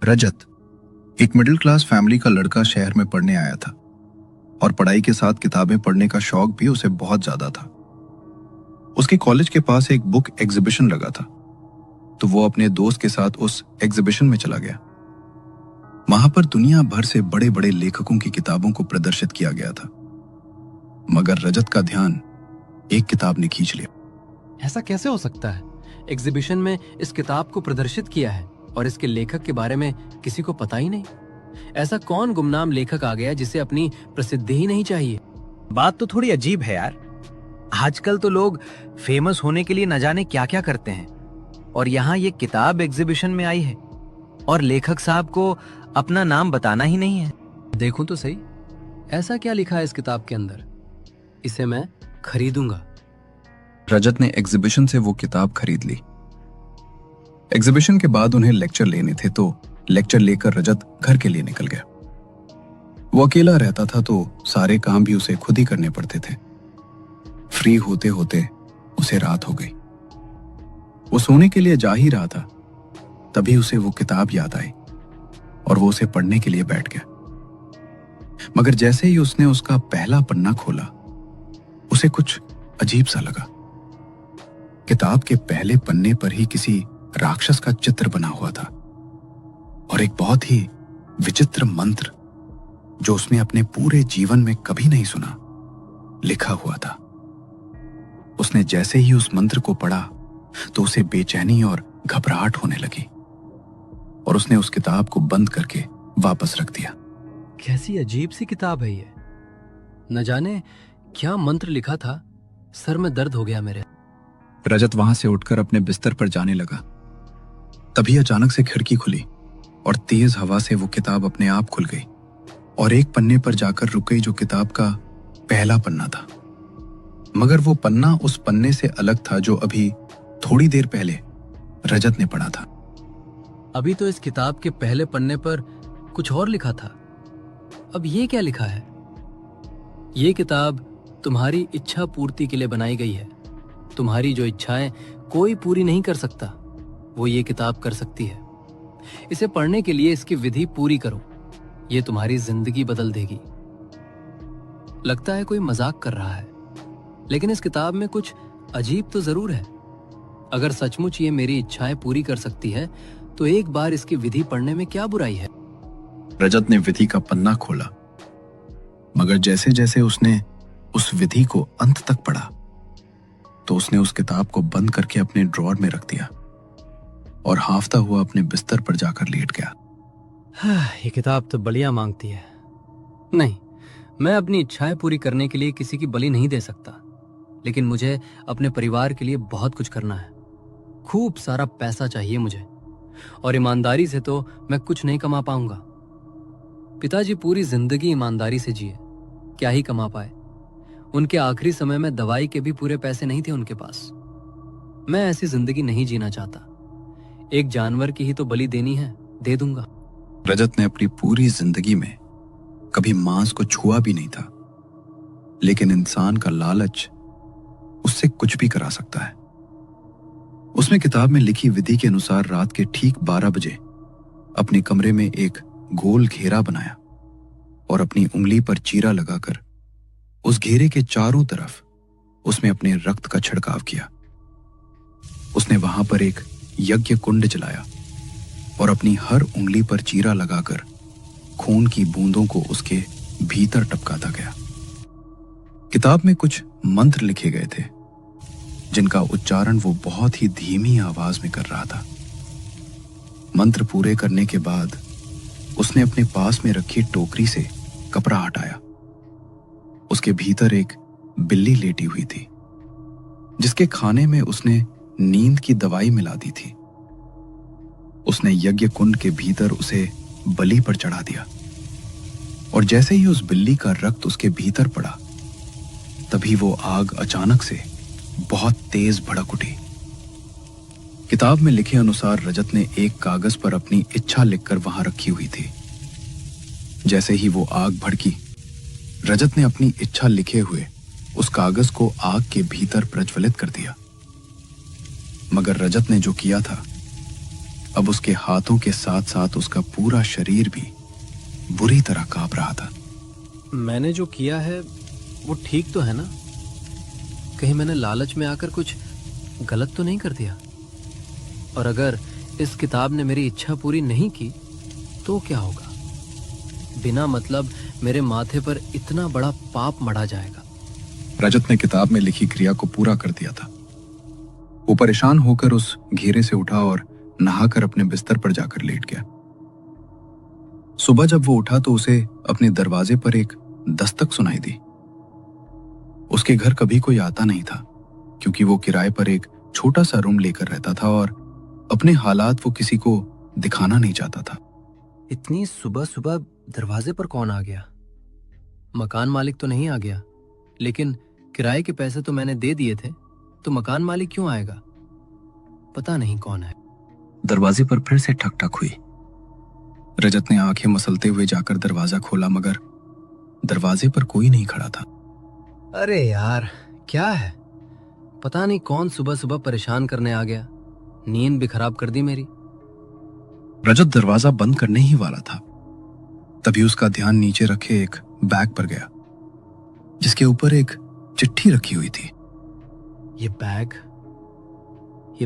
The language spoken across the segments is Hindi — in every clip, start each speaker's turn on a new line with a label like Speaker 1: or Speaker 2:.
Speaker 1: रजत एक मिडिल क्लास फैमिली का लड़का शहर में पढ़ने आया था और पढ़ाई के साथ किताबें पढ़ने का शौक भी उसे बहुत ज्यादा था। उसके कॉलेज के पास एक बुक एग्जीबिशन लगा था, तो वो अपने दोस्त के साथ उस एग्जीबिशन में चला गया। वहां पर दुनिया भर से बड़े बड़े लेखकों की किताबों को प्रदर्शित किया गया था, मगर रजत का ध्यान एक किताब ने खींच लिया।
Speaker 2: ऐसा कैसे हो सकता है? एग्जीबिशन में इस किताब को प्रदर्शित किया है और इसके लेखक के बारे में किसी को पता ही नहीं। ऐसा कौन गुमनाम लेखक आ गया जिसे अपनी प्रसिद्धि ही नहीं चाहिए?
Speaker 3: बात तो थोड़ी अजीब है यार। आजकल तो लोग फेमस होने के लिए न जाने क्या क्या करते हैं, और यहाँ ये किताब एग्जीबिशन में आई है और लेखक साहब को अपना नाम बताना ही नहीं है।
Speaker 2: देखूं तो सही, ऐसा क्या लिखा है इस किताब के अंदर? इसे मैं खरीदूंगा।
Speaker 1: रजत ने एग्जीबिशन से वो किताब खरीद ली। एग्जीबिशन के बाद उन्हें लेक्चर लेने थे, तो लेक्चर लेकर रजत घर के लिए निकल गया। वो अकेला रहता था, तो सारे काम भी उसे खुद ही करने पड़ते थे। फ्री होते होते उसे रात हो गई। वो सोने के लिए जा ही रहा था, तभी उसे वो किताब याद आई और वो उसे पढ़ने के लिए बैठ गया। मगर जैसे ही उसने उसका पहला पन्ना खोला, उसे कुछ अजीब सा लगा। किताब के पहले पन्ने पर ही किसी राक्षस का चित्र बना हुआ था और एक बहुत ही विचित्र मंत्र, जो उसने अपने पूरे जीवन में कभी नहीं सुना, लिखा हुआ था। उसने जैसे ही उस मंत्र को पढ़ा तो उसे बेचैनी और घबराहट होने लगी और उसने उस किताब को बंद करके वापस रख दिया।
Speaker 2: कैसी अजीब सी किताब है ये। न जाने क्या मंत्र लिखा था। सर में दर्द हो गया मेरे।
Speaker 1: रजत वहां से उठकर अपने बिस्तर पर जाने लगा। तभी अचानक से खिड़की खुली और तेज हवा से वो किताब अपने आप खुल गई और एक पन्ने पर जाकर रुक गई, जो किताब का पहला पन्ना था। मगर वो पन्ना उस पन्ने से अलग था जो अभी थोड़ी देर पहले रजत ने पढ़ा था।
Speaker 2: अभी तो इस किताब के पहले पन्ने पर कुछ और लिखा था, अब ये क्या लिखा है? ये किताब तुम्हारी इच्छा पूर्ति के लिए बनाई गई है। तुम्हारी जो इच्छाएं कोई पूरी नहीं कर सकता, वो ये किताब कर सकती है। इसे पढ़ने के लिए इसकी विधि पूरी करो, ये तुम्हारी जिंदगी बदल देगी। लगता है कोई मजाक कर रहा है, लेकिन इस किताब में कुछ अजीब तो जरूर है। अगर सचमुच ये मेरी इच्छाएं पूरी कर सकती है, तो एक बार इसकी विधि पढ़ने में क्या बुराई है?
Speaker 1: रजत ने विधि का पन्ना खोला, मगर जैसे जैसे उसने उस विधि को अंत तक पढ़ा, तो उसने उस किताब को बंद करके अपने ड्रॉअर में रख दिया और हांफता हुआ अपने बिस्तर पर जाकर लेट गया।
Speaker 2: ये किताब तो बलियां मांगती है। नहीं, मैं अपनी इच्छाएं पूरी करने के लिए किसी की बलि नहीं दे सकता, लेकिन मुझे अपने परिवार के लिए बहुत कुछ करना है। खूब सारा पैसा चाहिए मुझे, और ईमानदारी से तो मैं कुछ नहीं कमा पाऊंगा। पिताजी पूरी जिंदगी ईमानदारी से जिए, क्या ही कमा पाए। उनके आखिरी समय में दवाई के भी पूरे पैसे नहीं थे उनके पास। मैं ऐसी जिंदगी नहीं जीना चाहता। एक जानवर की ही तो बलि देनी है, दे दूंगा।
Speaker 1: रजत ने अपनी पूरी जिंदगी में कभी मांस को छुआ भी नहीं था, लेकिन इंसान का लालच उससे कुछ भी करा सकता है। उसने किताब में लिखी विधि के अनुसार रात के ठीक 12 बजे अपने कमरे में एक गोल घेरा बनाया और अपनी उंगली पर चीरा लगाकर उस घेरे के चारों तरफ उसमें अपने रक्त का छिड़काव किया। उसने वहां पर एक यज्ञ कुंड जलाया और अपनी हर उंगली पर चीरा लगाकर खून की बूंदों को उसके भीतर टपकाता गया। किताब में कुछ मंत्र लिखे गए थे, जिनका उच्चारण वो बहुत ही धीमी आवाज में कर रहा था। मंत्र पूरे करने के बाद उसने अपने पास में रखी टोकरी से कपड़ा हटाया। उसके भीतर एक बिल्ली लेटी हुई थी, जिसके खाने में उसने नींद की दवाई मिला दी थी। उसने यज्ञ कुंड के भीतर उसे बलि पर चढ़ा दिया और जैसे ही उस बिल्ली का रक्त उसके भीतर पड़ा, तभी वो आग अचानक से बहुत तेज भड़क उठी। किताब में लिखे अनुसार रजत ने एक कागज पर अपनी इच्छा लिखकर वहां रखी हुई थी। जैसे ही वो आग भड़की, रजत ने अपनी इच्छा लिखे हुए उस कागज को आग के भीतर प्रज्वलित कर दिया। मगर रजत ने जो किया था अब उसके हाथों के साथ साथ उसका पूरा शरीर भी बुरी तरह कांप रहा था।
Speaker 2: मैंने जो किया है वो ठीक तो है ना? कहीं मैंने लालच में आकर कुछ गलत तो नहीं कर दिया? और अगर इस किताब ने मेरी इच्छा पूरी नहीं की तो क्या होगा? बिना मतलब मेरे माथे पर इतना बड़ा पाप मढ़ा जाएगा।
Speaker 1: रजत ने किताब में लिखी क्रिया को पूरा कर दिया था। वो परेशान होकर उस घेरे से उठा और नहाकर अपने बिस्तर पर जाकर लेट गया। सुबह जब वो उठा तो उसे अपने दरवाजे पर एक दस्तक सुनाई दी। उसके घर कभी कोई आता नहीं था, क्योंकि वो किराए पर एक छोटा सा रूम लेकर रहता था और अपने हालात वो किसी को दिखाना नहीं चाहता था।
Speaker 2: इतनी सुबह सुबह दरवाजे पर कौन आ गया? मकान मालिक तो नहीं आ गया, लेकिन किराए के पैसे तो मैंने दे दिए थे, तो मकान मालिक क्यों आएगा? पता नहीं कौन है।
Speaker 1: दरवाजे पर फिर से ठक ठक हुई। रजत ने आंखें मसलते हुए जाकर दरवाजा खोला, मगर दरवाजे पर कोई नहीं खड़ा था।
Speaker 2: अरे यार, क्या है? पता नहीं कौन सुबह सुबह परेशान करने आ गया। नींद भी खराब कर दी मेरी।
Speaker 1: रजत दरवाजा बंद करने ही वाला था, तभी उसका ध्यान नीचे रखे एक बैग पर गया, जिसके ऊपर एक चिट्ठी रखी हुई थी।
Speaker 2: ये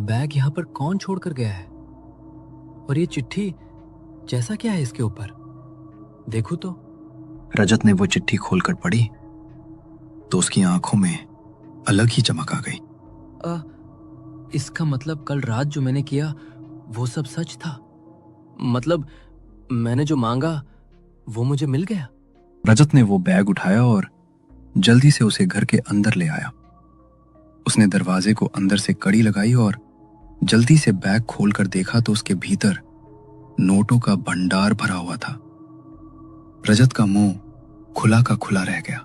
Speaker 2: बैग यहाँ पर कौन छोड़कर गया है? और ये चिट्ठी जैसा क्या है इसके ऊपर? देखो तो।
Speaker 1: रजत ने वो चिट्ठी खोलकर पढ़ी तो उसकी आंखों में अलग ही चमक आ गई।
Speaker 2: इसका मतलब कल रात जो मैंने किया वो सब सच था। मतलब मैंने जो मांगा वो मुझे मिल गया।
Speaker 1: रजत ने वो बैग उठाया और जल्दी से उसे घर के अंदर ले आया। उसने दरवाजे को अंदर से कड़ी लगाई और जल्दी से बैग खोलकर देखा तो उसके भीतर नोटों का भंडार भरा हुआ था। रजत का मुंह खुला का खुला रह गया।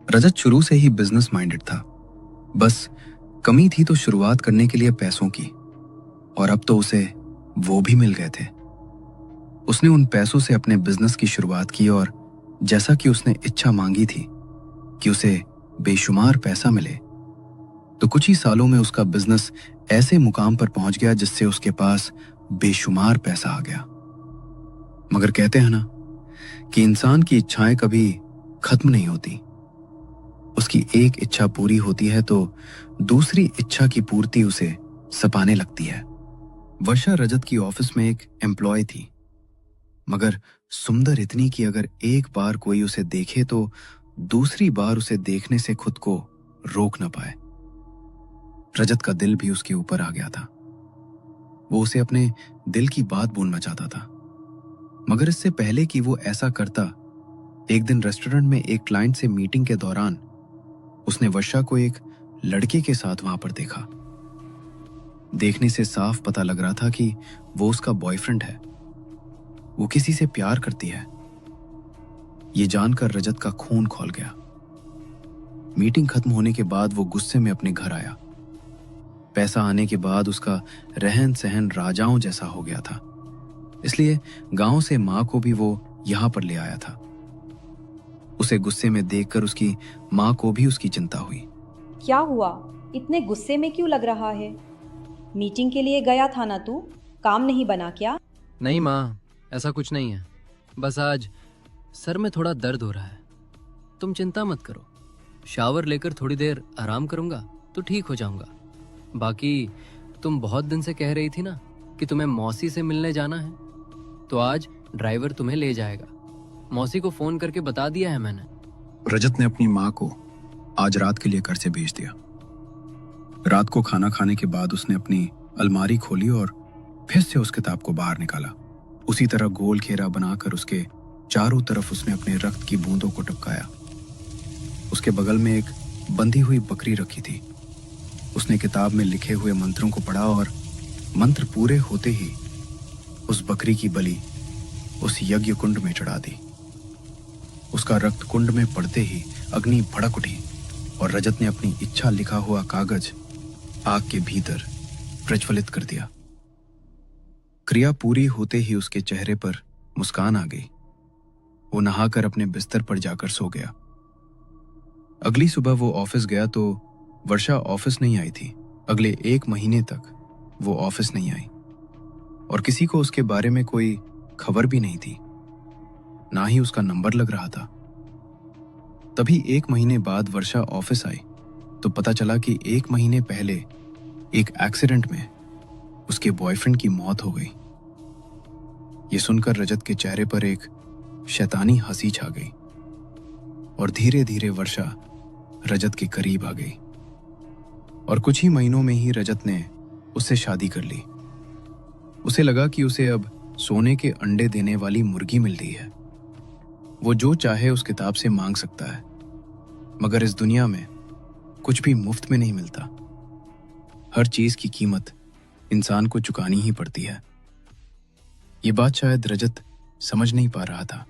Speaker 1: रजत शुरू से ही बिजनेस माइंडेड था, बस कमी थी तो शुरुआत करने के लिए पैसों की, और अब तो उसे वो भी मिल गए थे। उसने उन पैसों से अपने बिजनेस की शुरुआत की और जैसा कि उसने इच्छा मांगी थी कि उसे बेशुमार पैसा मिले, तो कुछ ही सालों में उसका बिजनेस ऐसे मुकाम पर पहुंच गया जिससे उसके पास बेशुमार पैसा आ गया। मगर कहते हैं ना कि इंसान की इच्छाएं कभी खत्म नहीं होती। उसकी एक इच्छा पूरी होती है तो दूसरी इच्छा की पूर्ति उसे सताने लगती है। वर्षा रजत की ऑफिस में एक एम्प्लॉय थी, मगर सुंदर इतनी कि अगर एक बार कोई उसे देखे तो दूसरी बार उसे देखने से खुद को रोक न पाए। रजत का दिल भी उसके ऊपर आ गया था। वो उसे अपने दिल की बात बोलना चाहता था, मगर इससे पहले कि वो ऐसा करता, एक दिन रेस्टोरेंट में एक क्लाइंट से मीटिंग के दौरान उसने वर्षा को एक लड़के के साथ वहां पर देखा। देखने से साफ पता लग रहा था कि वो उसका बॉयफ्रेंड है, वो किसी से प्यार करती है। ये जानकर रजत का खून खौल गया। मीटिंग खत्म होने के बाद वो गुस्से में अपने घर आया। पैसा आने के बाद उसका रहन सहन राजाओं जैसा हो गया था, इसलिए गांव से मां को भी वो यहां पर ले आया था। उसे गुस्से में देखकर उसकी मां को भी उसकी चिंता हुई।
Speaker 4: क्या हुआ? इतने गुस्से में क्यों लग रहा है? मीटिंग के लिए गया था ना तू? काम नहीं बना क्या?
Speaker 2: नहीं माँ, ऐसा कुछ नहीं है। बस आज सर में थोड़ा दर्द हो रहा है। तुम चिंता मत करो, शावर लेकर थोड़ी देर आराम करूंगा तो ठीक हो जाऊंगा। बाकी तुम बहुत दिन से कह रही थी ना कि तुम्हें मौसी से मिलने जाना है, तो आज ड्राइवर तुम्हें ले जाएगा। मौसी को फोन करके बता दिया है मैंने।
Speaker 1: रजत ने अपनी मां को आज रात के लिए घर से भेज दिया। रात को खाना खाने के बाद उसने अपनी अलमारी खोली और फिर से उस किताब को बाहर निकाला। उसी तरह गोल घेरा बनाकर उसके चारों तरफ उसने अपने रक्त की बूंदों को टपकाया। उसके बगल में एक बंधी हुई बकरी रखी थी। उसने किताब में लिखे हुए मंत्रों को पढ़ा और मंत्र पूरे होते ही उस बकरी की बलि उस यज्ञ कुंड में चढ़ा दी। उसका रक्त कुंड में पड़ते ही अग्नि भड़क उठी और रजत ने अपनी इच्छा लिखा हुआ कागज आग के भीतर प्रज्वलित कर दिया। क्रिया पूरी होते ही उसके चेहरे पर मुस्कान आ गई। वो नहाकर अपने बिस्तर पर जाकर सो गया। अगली सुबह वो ऑफिस गया तो वर्षा ऑफिस नहीं आई थी। अगले 1 महीने तक वो ऑफिस नहीं आई। और किसी को उसके बारे में कोई खबर भी नहीं थी, ना ही उसका नंबर लग रहा था। तभी 1 महीने बाद वर्षा ऑफिस आई तो पता चला कि 1 महीने पहले एक एक्सीडेंट में उसके बॉयफ्रेंड की मौत हो गई। ये सुनकर रजत के चेहरे पर एक शैतानी हंसी छा गई और धीरे धीरे वर्षा रजत के करीब आ गई और कुछ ही महीनों में ही रजत ने उससे शादी कर ली। उसे लगा कि उसे अब सोने के अंडे देने वाली मुर्गी मिल रही है। वो जो चाहे उस किताब से मांग सकता है, मगर इस दुनिया में कुछ भी मुफ्त में नहीं मिलता। हर चीज की कीमत इंसान को चुकानी ही पड़ती है। ये बात शायद रजत समझ नहीं पा रहा था।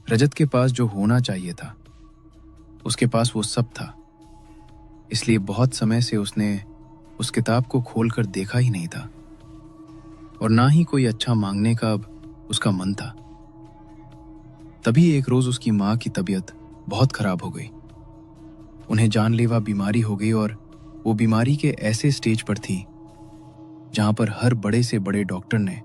Speaker 1: रजत के पास जो होना चाहिए था, उसके पास वो सब था। इसलिए बहुत समय से उसने उस किताब को खोलकर देखा ही नहीं था और ना ही कोई अच्छा मांगने का अब उसका मन था। तभी एक रोज उसकी माँ की तबीयत बहुत खराब हो गई। उन्हें जानलेवा बीमारी हो गई और वो बीमारी के ऐसे स्टेज पर थी जहां पर हर बड़े से बड़े डॉक्टर ने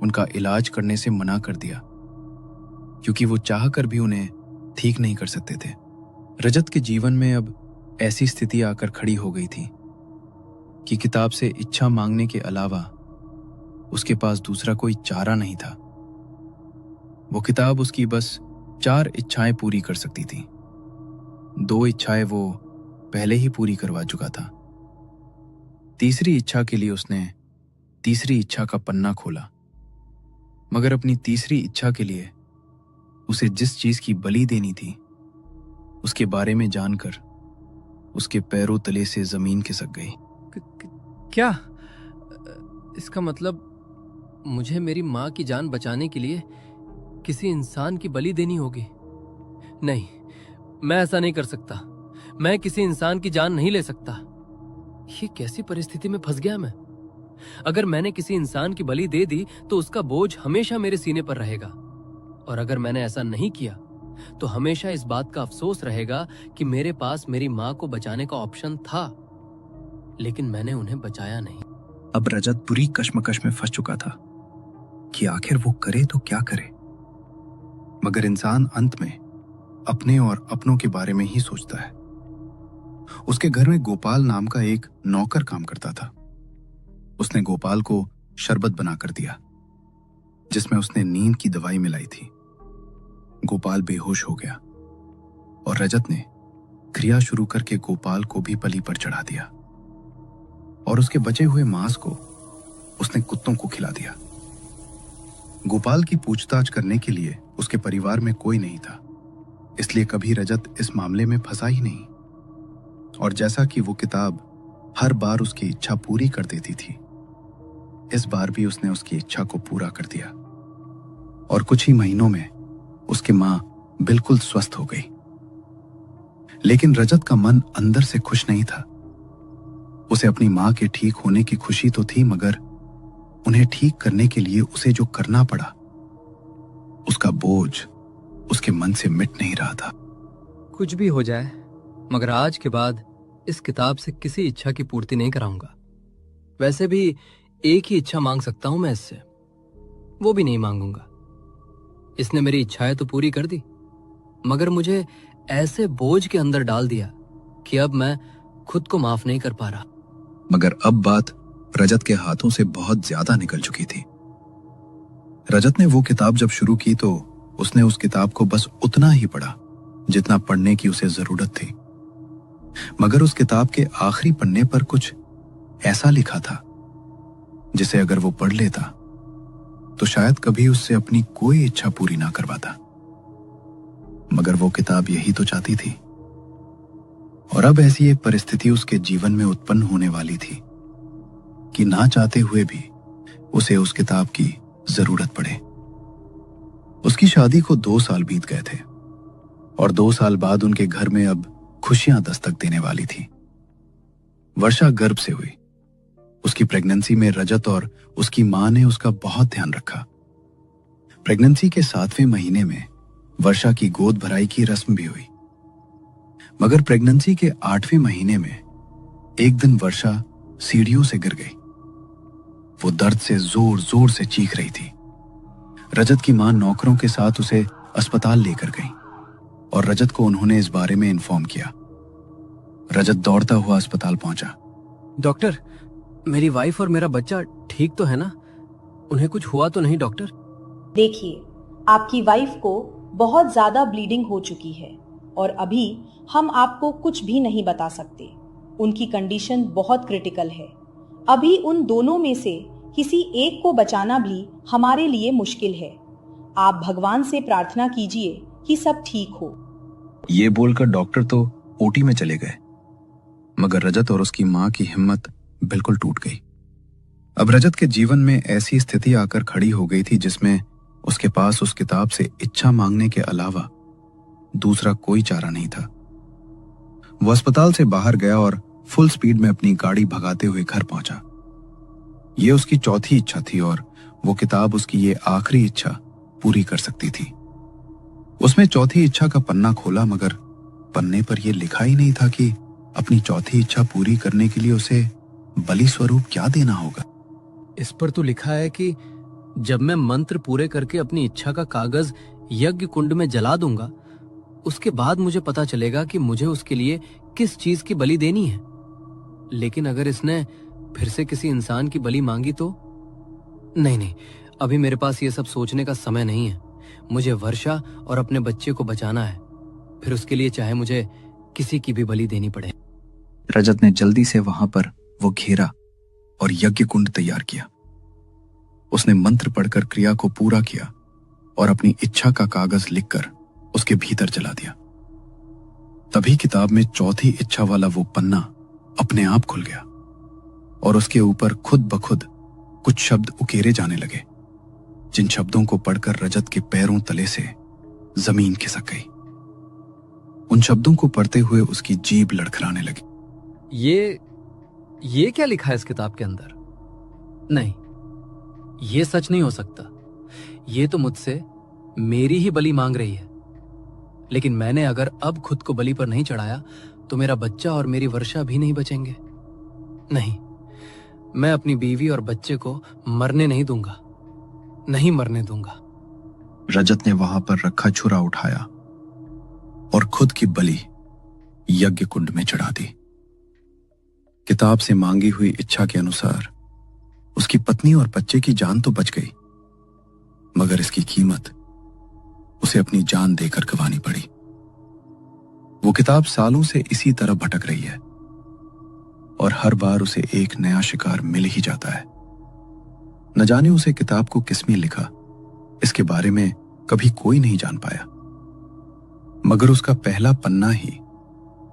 Speaker 1: उनका इलाज करने से मना कर दिया, क्योंकि वो चाहकर भी उन्हें ठीक नहीं कर सकते थे। रजत के जीवन में अब ऐसी स्थिति आकर खड़ी हो गई थी कि किताब से इच्छा मांगने के अलावा उसके पास दूसरा कोई चारा नहीं था। वो किताब उसकी बस 4 इच्छाएं पूरी कर सकती थी। 2 इच्छाएं वो पहले ही पूरी करवा चुका था। तीसरी इच्छा के लिए उसने तीसरी इच्छा का पन्ना खोला, मगर अपनी तीसरी इच्छा के लिए उसे जिस चीज की बलि देनी थी, उसके बारे में जानकर उसके पैरों तले से जमीन खिसक गई।
Speaker 2: क्या? इसका मतलब मुझे मेरी माँ की जान बचाने के लिए किसी इंसान की बलि देनी होगी? नहीं, मैं ऐसा नहीं कर सकता। मैं किसी इंसान की जान नहीं ले सकता। ये कैसी परिस्थिति में फंस गया मैं? अगर मैंने किसी इंसान की बलि दे दी तो उसका बोझ हमेशा मेरे सीने पर रहेगा, और अगर मैंने ऐसा नहीं किया तो हमेशा इस बात का अफसोस रहेगा कि मेरे पास मेरी माँ को बचाने का ऑप्शन था, लेकिन मैंने उन्हें बचाया नहीं।
Speaker 1: अब रजत बुरी कश्मकश में फंस चुका था कि आखिर वो करे तो क्या करे। मगर इंसान अंत में अपने और अपनों के बारे में ही सोचता है। उसके घर में गोपाल नाम का एक नौकर काम करता था। उसने गोपाल को शरबत बनाकर दिया, जिसमें उसने नींद की दवाई मिलाई थी। गोपाल बेहोश हो गया और रजत ने क्रिया शुरू करके गोपाल को भी बलि पर चढ़ा दिया और उसके बचे हुए मांस को उसने कुत्तों को खिला दिया। गोपाल की पूछताछ करने के लिए उसके परिवार में कोई नहीं था, इसलिए कभी रजत इस मामले में फंसा ही नहीं। और जैसा कि वो किताब हर बार उसकी इच्छा पूरी कर देती थी, इस बार भी उसने उसकी इच्छा को पूरा कर दिया और कुछ ही महीनों में उसकी मां बिल्कुल स्वस्थ हो गई। लेकिन रजत का मन अंदर से खुश नहीं था। उसे अपनी मां के ठीक होने की खुशी तो थी, मगर उन्हें ठीक करने के लिए उसे जो करना पड़ा, उसका बोझ उसके मन से मिट नहीं रहा था।
Speaker 2: कुछ भी हो जाए, मगर आज के बाद इस किताब से किसी इच्छा की पूर्ति नहीं कराऊंगा। वैसे भी एक ही इच्छा मांग सकता हूं मैं इससे, वो भी नहीं मांगूंगा। इसने मेरी इच्छाएं तो पूरी कर दी, मगर मुझे ऐसे बोझ के अंदर डाल दिया कि अब मैं खुद को माफ नहीं कर पा रहा।
Speaker 1: मगर अब बात रजत के हाथों से बहुत ज्यादा निकल चुकी थी। रजत ने वो किताब जब शुरू की तो उसने उस किताब को बस उतना ही पढ़ा जितना पढ़ने की उसे जरूरत थी। मगर उस किताब के आखिरी पन्ने पर कुछ ऐसा लिखा था जिसे अगर वो पढ़ लेता तो शायद कभी उससे अपनी कोई इच्छा पूरी ना करवाता। मगर वो किताब यही तो चाहती थी, और अब ऐसी एक परिस्थिति उसके जीवन में उत्पन्न होने वाली थी कि ना चाहते हुए भी उसे उस किताब की जरूरत पड़े। उसकी शादी को 2 साल बीत गए थे और 2 साल बाद उनके घर में अब खुशियां दस्तक देने वाली थी। वर्षा गर्भ से हुई। उसकी प्रेगनेंसी में रजत और उसकी मां ने उसका बहुत ध्यान रखा। प्रेगनेंसी के 7वें महीने में वर्षा की गोद भराई की रस्म भी हुई। मगर प्रेगनेंसी के 8वें महीने में एक दिन वर्षा सीढ़ियों से गिर गई। वो दर्द से जोर जोर से चीख रही थी। रजत की मां नौकरों के साथ उसे अस्पताल लेकर गई और रजत को उन्होंने इस बारे में इन्फॉर्म किया। रजत दौड़ता हुआ अस्पताल पहुंचा।
Speaker 2: डॉक्टर, मेरी वाइफ और मेरा बच्चा ठीक तो है ना? उन्हें कुछ हुआ तो नहीं डॉक्टर?
Speaker 4: देखिए, आपकी वाइफ को बहुत ज्यादा ब्लीडिंग हो चुकी है और अभी हम आपको कुछ भी नहीं बता सकते। उनकी कंडीशन बहुत क्रिटिकल है। अभी उन दोनों में से किसी एक को बचाना भी हमारे लिए मुश्किल है। आप भगवान से प्रार्थना कीजिए कि सब ठीक हो।
Speaker 1: ये बोलकर डॉक्टर तो ओटी में चले गए, मगर रजत और उसकी मां की हिम्मत बिल्कुल टूट गई। अब रजत के जीवन में ऐसी स्थिति आकर खड़ी हो गई थी जिसमें उसके पास उस किताब से इच्छा मांगने के अलावा दूसरा कोई चारा नहीं था। वो अस्पताल से बाहर गया और फुल स्पीड में अपनी गाड़ी भगाते हुए घर पहुंचा। ये उसकी चौथी इच्छा थी और वो किताब उसकी ये आखिरी इच्छा पूरी कर सकती थी। उसमें चौथी इच्छा का पन्ना खोला, मगर पन्ने पर यह लिखा ही नहीं था कि अपनी चौथी इच्छा पूरी करने के लिए उसे बलि स्वरूप क्या देना होगा।
Speaker 2: इस पर तो लिखा है कि जब मैं मंत्र पूरे करके अपनी इच्छा का कागज यज्ञ कुंड में जला दूंगा, उसके बाद मुझे पता चलेगा कि मुझे उसके लिए किस चीज की बलि देनी है। लेकिन अगर इसने फिर से किसी इंसान की बलि मांगी तो? नहीं, अभी मेरे पास ये सब सोचने का समय नहीं है। मुझे वर्षा और अपने बच्चे को बचाना है, फिर उसके लिए चाहे मुझे किसी की भी बलि देनी पड़े।
Speaker 1: रजत ने जल्दी से वहां पर वो घेरा और यज्ञ कुंड तैयार किया। उसने मंत्र पढ़कर क्रिया को पूरा किया और अपनी इच्छा का कागज लिखकर उसके भीतर जला दिया। तभी किताब में चौथी इच्छा वाला वो पन्ना अपने आप खुल गया और उसके ऊपर खुद ब खुद कुछ शब्द उकेरे जाने लगे, जिन शब्दों को पढ़कर रजत के पैरों तले से जमीन खिसक गई। उन शब्दों को पढ़ते हुए उसकी जीभ लड़खड़ाने लगी।
Speaker 2: ये क्या लिखा है इस किताब के अंदर? नहीं, ये सच नहीं हो सकता। ये तो मुझसे मेरी ही बलि मांग रही है। लेकिन मैंने अगर अब खुद को बलि पर नहीं चढ़ाया तो मेरा बच्चा और मेरी वर्षा भी नहीं बचेंगे। नहीं, मैं अपनी बीवी और बच्चे को मरने नहीं दूंगा, नहीं मरने दूंगा।
Speaker 1: रजत ने वहां पर रखा छुरा उठाया और खुद की बलि यज्ञ कुंड में चढ़ा दी। किताब से मांगी हुई इच्छा के अनुसार उसकी पत्नी और बच्चे की जान तो बच गई, मगर इसकी कीमत उसे अपनी जान देकर गंवानी पड़ी। वो किताब सालों से इसी तरह भटक रही है और हर बार उसे एक नया शिकार मिल ही जाता है। न जाने उसे किताब को किसने लिखा, इसके बारे में कभी कोई नहीं जान पाया, मगर उसका पहला पन्ना ही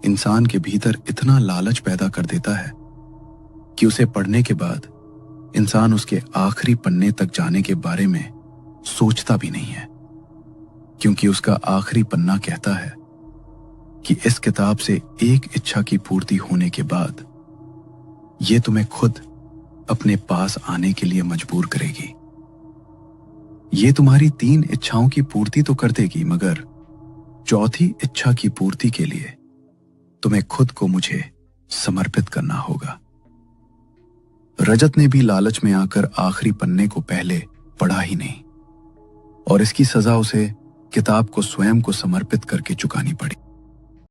Speaker 1: इंसान के भीतर इतना लालच पैदा कर देता है कि उसे पढ़ने के बाद इंसान उसके आखिरी पन्ने तक जाने के बारे में सोचता भी नहीं है, क्योंकि उसका आखिरी पन्ना कहता है कि इस किताब से एक इच्छा की पूर्ति होने के बाद यह तुम्हें खुद अपने पास आने के लिए मजबूर करेगी। ये तुम्हारी 3 इच्छाओं की पूर्ति तो कर देगी, मगर चौथी इच्छा की पूर्ति के लिए तुम्हें खुद को मुझे समर्पित करना होगा। रजत ने भी लालच में आकर आखिरी पन्ने को पहले पढ़ा ही नहीं और इसकी सजा उसे किताब को स्वयं को समर्पित करके चुकानी पड़ी।